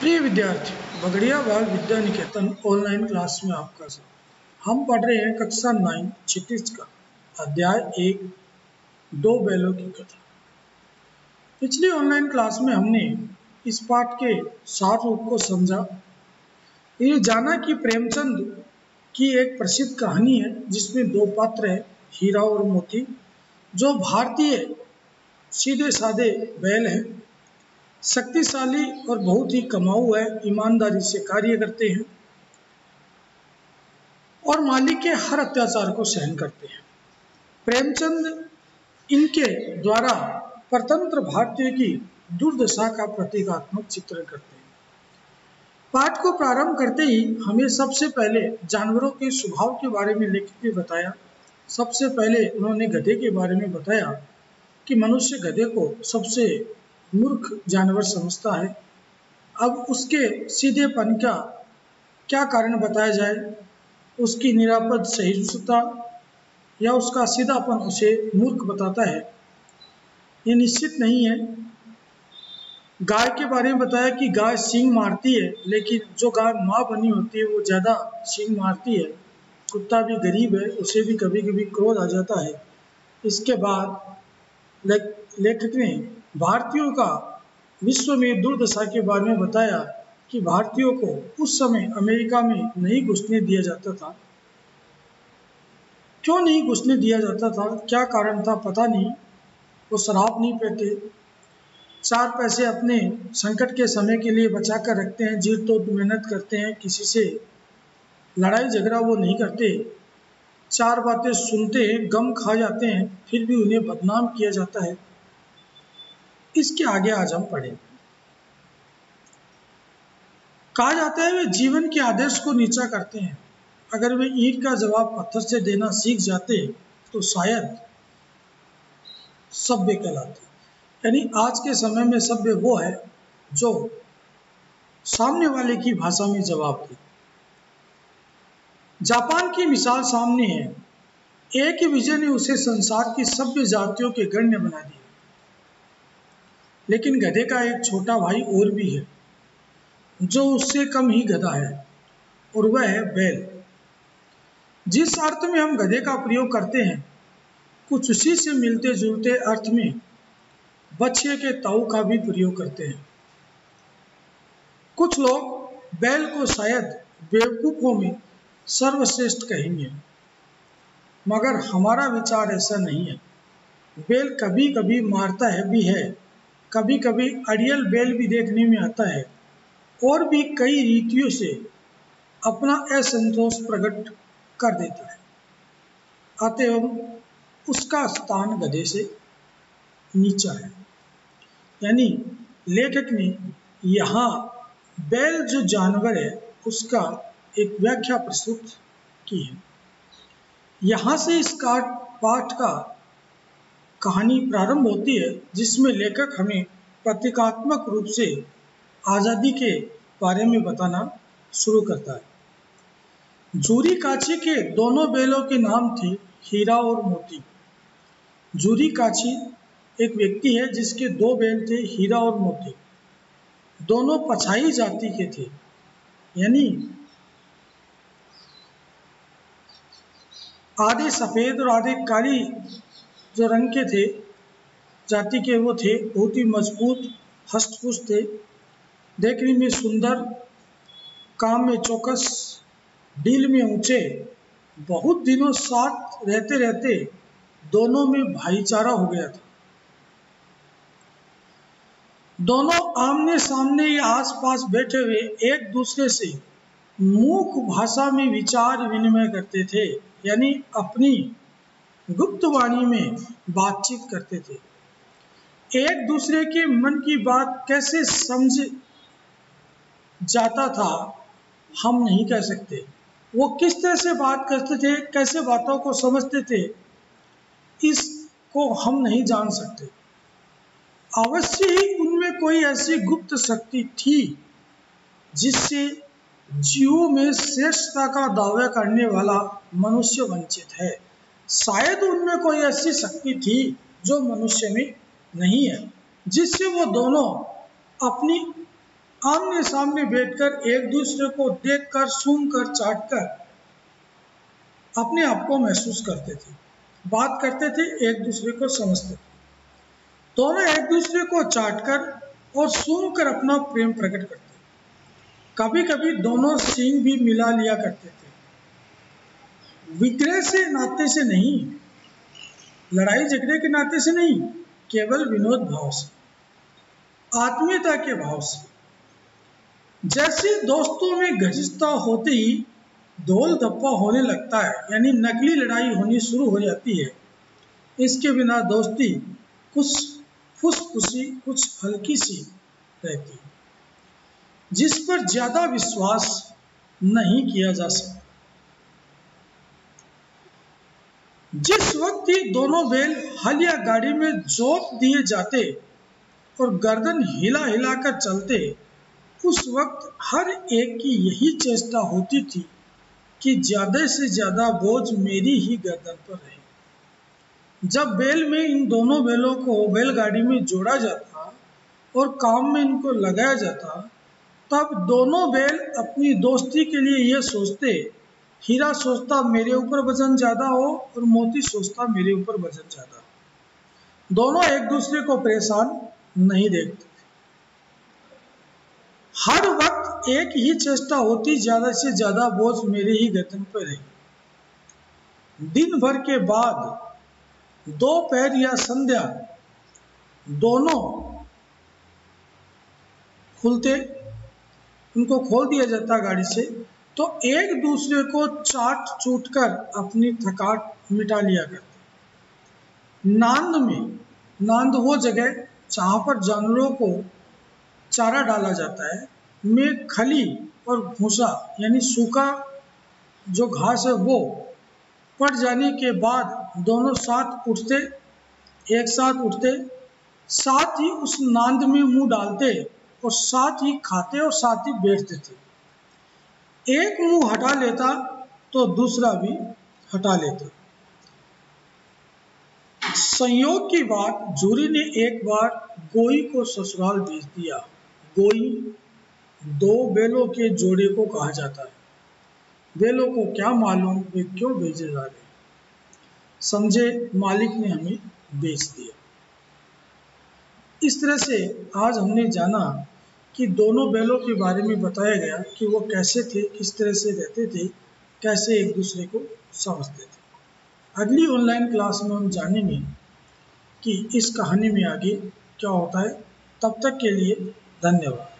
प्रिय विद्यार्थी, बगड़िया बाल विद्या निकेतन ऑनलाइन क्लास में आपका स्वागत। हम पढ़ रहे हैं कक्षा 9 क्षितिज का अध्याय 1 दो बैलों की कथा। पिछली ऑनलाइन क्लास में हमने इस पाठ के सार रूप को समझा। ये जाना कि प्रेमचंद की एक प्रसिद्ध कहानी है जिसमें दो पात्र हैं, हीरा और मोती, जो भारतीय सीधे साधे बैल हैं। शक्तिशाली और बहुत ही कमाऊ है, ईमानदारी से कार्य करते हैं और मालिक के हर अत्याचार को सहन करते हैं। प्रेमचंद इनके द्वारा परतंत्र भारतीय की दुर्दशा का प्रतीकात्मक चित्रण करते हैं। पाठ को प्रारंभ करते ही हमें सबसे पहले जानवरों के स्वभाव के बारे में लेखक ने बताया। सबसे पहले उन्होंने गधे के बारे में बताया कि मनुष्य गधे को सबसे मूर्ख जानवर समझता है। अब उसके सीधेपन का क्या कारण बताया जाए? उसकी निरापद सहिष्णुता या उसका सीधापन उसे मूर्ख बताता है, ये निश्चित नहीं है। गाय के बारे में बताया कि गाय सींग मारती है, लेकिन जो गाय माँ बनी होती है वो ज़्यादा सींग मारती है। कुत्ता भी गरीब है, उसे भी कभी कभी क्रोध आ जाता है। इसके बाद लेखक ने भारतीयों का विश्व में दुर्दशा के बारे में बताया कि भारतीयों को उस समय अमेरिका में नहीं घुसने दिया जाता था। क्यों नहीं घुसने दिया जाता था, क्या कारण था पता नहीं। वो शराब नहीं पीते, 4 पैसे अपने संकट के समय के लिए बचा कर रखते हैं, जी तोड़ मेहनत करते हैं, किसी से लड़ाई झगड़ा वो नहीं करते, 4 बातें सुनते हैं, गम खा जाते हैं, फिर भी उन्हें बदनाम किया जाता है। इसके आगे आज हम पढ़ें। कहा जाता है वे जीवन के आदर्श को नीचा करते हैं। अगर वे ईंट का जवाब पत्थर से देना सीख जाते तो शायद सभ्य कहलाते। यानी आज के समय में सभ्य वो है जो सामने वाले की भाषा में जवाब दे। जापान की मिसाल सामने है। एक ही विजय ने उसे संसार की सभ्य जातियों के गण्य बना दिया। लेकिन गधे का एक छोटा भाई और भी है जो उससे कम ही गधा है, और वह है बैल। जिस अर्थ में हम गधे का प्रयोग करते हैं, कुछ उसी से मिलते जुलते अर्थ में बछिए के ताऊ का भी प्रयोग करते हैं। कुछ लोग बैल को शायद बेवकूफों में सर्वश्रेष्ठ कहेंगे, मगर हमारा विचार ऐसा नहीं है। बैल कभी कभी मारता है भी है, कभी कभी अड़ियल बैल भी देखने में आता है, और भी कई रीतियों से अपना असंतोष प्रकट कर देता है। अतएव उसका स्थान गधे से नीचा है। यानी लेखक ने यहाँ बैल जो जानवर है उसका एक व्याख्या प्रस्तुत की है। यहाँ से इस पाठ का कहानी प्रारंभ होती है, जिसमें लेखक हमें प्रतीकात्मक रूप से आज़ादी के बारे में बताना शुरू करता है। जूरी काची के दोनों बैलों के नाम थे हीरा और मोती। जूरी काची एक व्यक्ति है जिसके 2 बैल थे, हीरा और मोती। दोनों पछाई जाति के थे, यानी आधे सफेद और आधे काली जो रंग के थे जाति के वो थे। बहुत ही मजबूत हष्ट-पुष्ट थे, देखने में सुंदर, काम में चौकस, डील में ऊंचे। बहुत दिनों साथ रहते रहते दोनों में भाईचारा हो गया था। दोनों आमने सामने या आसपास बैठे हुए एक दूसरे से मूक भाषा में विचार विनिमय करते थे, यानी अपनी गुप्त वाणी में बातचीत करते थे। एक दूसरे के मन की बात कैसे समझ जाता था हम नहीं कह सकते। वो किस तरह से बात करते थे, कैसे बातों को समझते थे, इसको हम नहीं जान सकते। अवश्य ही उनमें कोई ऐसी गुप्त शक्ति थी जिससे जीवों में श्रेष्ठता का दावा करने वाला मनुष्य वंचित है। शायद उनमें कोई ऐसी शक्ति थी जो मनुष्य में नहीं है, जिससे वो दोनों अपनी आमने सामने बैठकर एक दूसरे को देखकर, सूंघकर, चाटकर अपने आप को महसूस करते थे, बात करते थे, एक दूसरे को समझते थे। दोनों एक दूसरे को चाटकर और सूंघकर अपना प्रेम प्रकट करते। कभी कभी दोनों सींग भी मिला लिया करते थे, विग्रह से, नाते से नहीं, लड़ाई झगड़े के नाते से नहीं, केवल विनोद भाव से, आत्मीयता के भाव से। जैसे दोस्तों में घनिष्ठता होते ही ढोल धप्पा होने लगता है, यानी नकली लड़ाई होनी शुरू हो जाती है। इसके बिना दोस्ती कुछ फुसफुसी, कुछ हल्की सी रहती है, जिस पर ज्यादा विश्वास नहीं किया जा सकता। जिस वक्त ही दोनों बैल हल या गाड़ी में जोत दिए जाते और गर्दन हिला हिलाकर चलते, उस वक्त हर एक की यही चेष्टा होती थी कि ज्यादा से ज्यादा बोझ मेरी ही गर्दन पर रहे। जब बैल में इन दोनों बैलों को बैलगाड़ी में जोड़ा जाता और काम में इनको लगाया जाता, तब दोनों बैल अपनी दोस्ती के लिए यह सोचते, हीरा सोचता मेरे ऊपर वजन ज्यादा हो और मोती सोचता मेरे ऊपर वजन ज्यादा। दोनों एक दूसरे को परेशान नहीं देखते। हर वक्त एक ही चेष्टा होती, ज्यादा से ज्यादा बोझ मेरे ही गर्दन पर रहे। दिन भर के बाद दोपहर या संध्या दोनों खुलते, उनको खोल दिया जाता गाड़ी से, तो एक दूसरे को चाट चूट कर अपनी थकान मिटा लिया करते। नांद में, नांद वो जगह जहां पर जानवरों को चारा डाला जाता है, में खली और भूसा यानी सूखा जो घास है वो पड़ जाने के बाद दोनों साथ उठते, एक साथ उठते, साथ ही उस नांद में मुंह डालते और साथ ही खाते और साथ ही बैठते थे। एक मुंह हटा लेता तो दूसरा भी हटा लेता। संयोग की बात, जूरी ने एक बार गोई को ससुराल भेज दिया। गोई दो बैलों के जोड़े को कहा जाता है। बैलों को क्या मालूम वे क्यों भेजे जा रहे, समझे मालिक ने हमें बेच दिया। इस तरह से आज हमने जाना कि दोनों बैलों के बारे में बताया गया कि वो कैसे थे, किस तरह से रहते थे, कैसे एक दूसरे को समझते थे। अगली ऑनलाइन क्लास में हम जानेंगे कि इस कहानी में आगे क्या होता है। तब तक के लिए धन्यवाद।